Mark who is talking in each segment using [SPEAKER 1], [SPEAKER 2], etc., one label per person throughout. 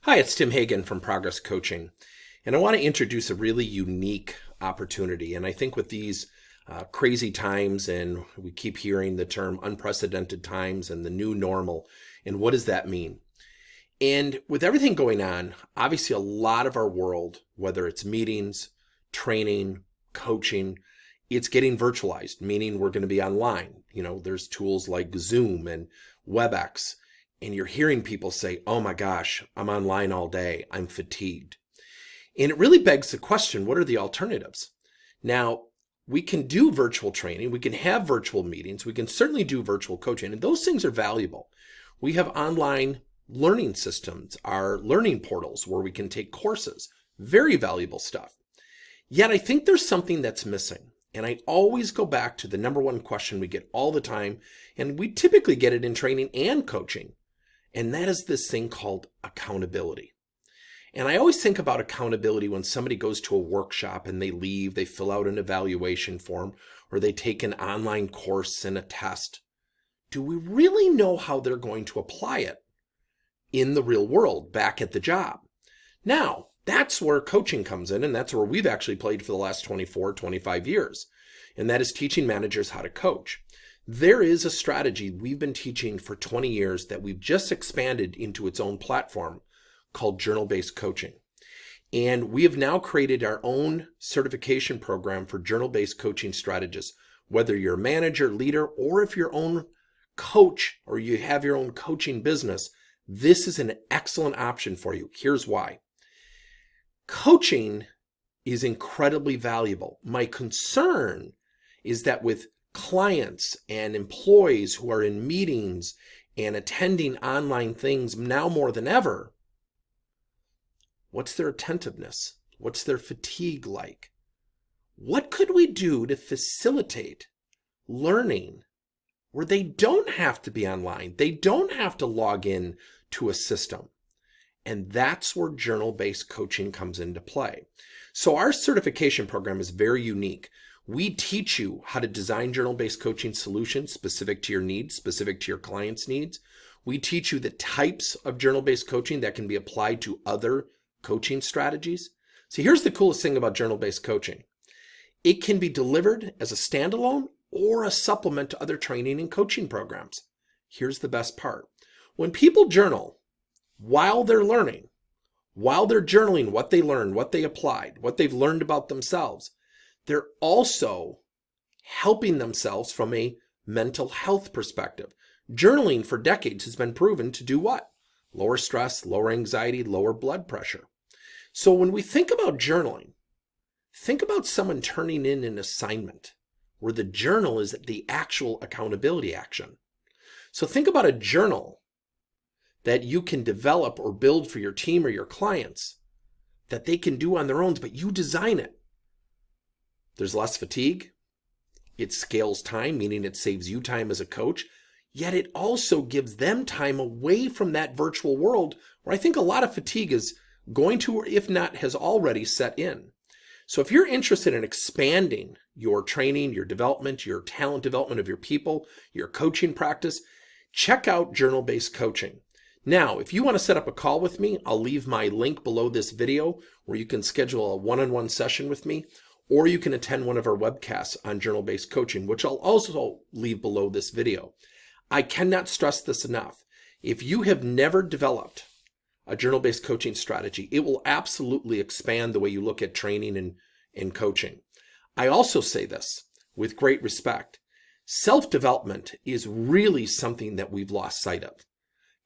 [SPEAKER 1] Hi, it's Tim Hagen from Progress Coaching, and I want to introduce a really unique opportunity. And I think with these crazy times, and we keep hearing the term unprecedented times and the new normal, and what does that mean? And with everything going on, obviously a lot of our world, whether it's meetings, training, coaching, it's getting virtualized, meaning we're going to be online. There's tools like Zoom and WebEx, and you're hearing people say, oh my gosh, I'm online all day, I'm fatigued. And it really begs the question, what are the alternatives? Now, we can do virtual training, we can have virtual meetings, we can certainly do virtual coaching, and those things are valuable. We have online learning systems, our learning portals where we can take courses, very valuable stuff. Yet I think there's something that's missing. And I always go back to the number one question we get all the time, and we typically get it in training and coaching. And that is this thing called accountability. And I always think about accountability when somebody goes to a workshop and they leave, they fill out an evaluation form, or they take an online course and a test. Do we really know how they're going to apply it in the real world, back at the job? Now, that's where coaching comes in, and that's where we've actually played for the last 24, 25 years. And that is teaching managers how to coach. There is a strategy we've been teaching for 20 years that we've just expanded into its own platform called journal-based coaching. And we have now created our own certification program for journal-based coaching strategists, whether you're a manager, leader, or if you're your own coach or you have your own coaching business, this is an excellent option for you. Here's why. Coaching is incredibly valuable. My concern is that with clients and employees who are in meetings and attending online things now more than ever, what's their attentiveness? What's their fatigue like? What could we do to facilitate learning where they don't have to be online? They don't have to log in to a system. And that's where journal-based coaching comes into play. So our certification program is very unique. We teach you how to design journal-based coaching solutions specific to your needs, specific to your clients' needs. We teach you the types of journal-based coaching that can be applied to other coaching strategies. See, here's the coolest thing about journal-based coaching. It can be delivered as a standalone or a supplement to other training and coaching programs. Here's the best part. When people journal while they're learning, while they're journaling what they learned, what they applied, what they've learned about themselves, they're also helping themselves from a mental health perspective. Journaling for decades has been proven to do what? Lower stress, lower anxiety, lower blood pressure. So when we think about journaling, think about someone turning in an assignment where the journal is the actual accountability action. So think about a journal that you can develop or build for your team or your clients that they can do on their own, but you design it. There's less fatigue. It scales time, meaning it saves you time as a coach, yet it also gives them time away from that virtual world where I think a lot of fatigue is going to, or if not, has already set in. So if you're interested in expanding your training, your development, your talent development of your people, your coaching practice, check out journal-based coaching. Now, if you want to set up a call with me, I'll leave my link below this video where you can schedule a one-on-one session with me, or you can attend one of our webcasts on journal-based coaching, which I'll also leave below this video. I cannot stress this enough. If you have never developed a journal-based coaching strategy, it will absolutely expand the way you look at training and coaching. I also say this with great respect. Self-development is really something that we've lost sight of.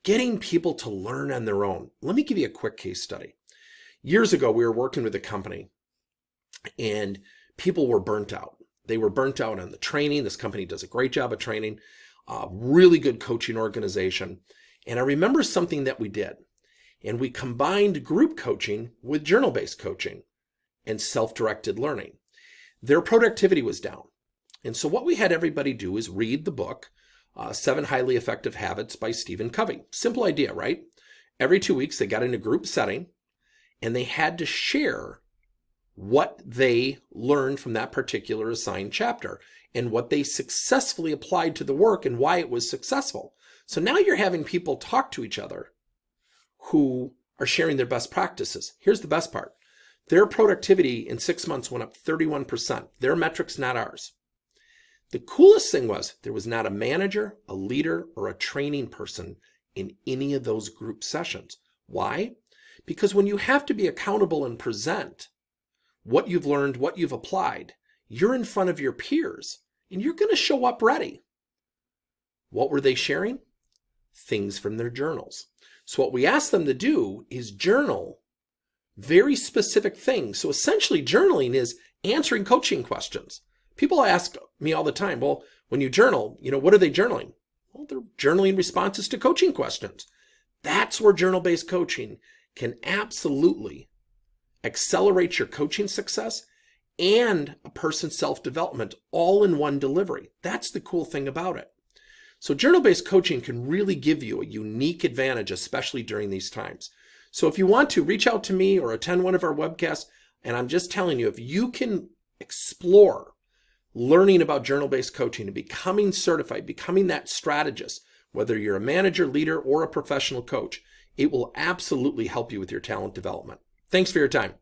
[SPEAKER 1] Getting people to learn on their own. Let me give you a quick case study. Years ago, we were working with a company and people were burnt out. They were burnt out on the training. This company does a great job of training, really good coaching organization. And I remember something that we did, and we combined group coaching with journal-based coaching and self-directed learning. Their productivity was down. And so what we had everybody do is read the book, 7 Highly Effective Habits by Stephen Covey. Simple idea, right? Every 2 weeks, they got in a group setting and they had to share what they learned from that particular assigned chapter and what they successfully applied to the work and why it was successful. So now you're having people talk to each other who are sharing their best practices. Here's the best part. Their productivity in 6 months went up 31%. Their metrics, not ours. The coolest thing was there was not a manager, a leader, or a training person in any of those group sessions. Why? Because when you have to be accountable and present what you've learned, what you've applied, you're in front of your peers and you're going to show up ready. What were they sharing? Things from their journals. So what we asked them to do is journal very specific things. So essentially journaling is answering coaching questions. People ask me all the time, well, when you journal, what are they journaling? Well, they're journaling responses to coaching questions. That's where journal-based coaching can absolutely accelerate your coaching success and a person's self-development all in one delivery. That's the cool thing about it. So journal-based coaching can really give you a unique advantage, especially during these times. So if you want to, reach out to me or attend one of our webcasts, and I'm just telling you, if you can explore learning about journal-based coaching and becoming certified, becoming that strategist, whether you're a manager, leader, or a professional coach, it will absolutely help you with your talent development. Thanks for your time.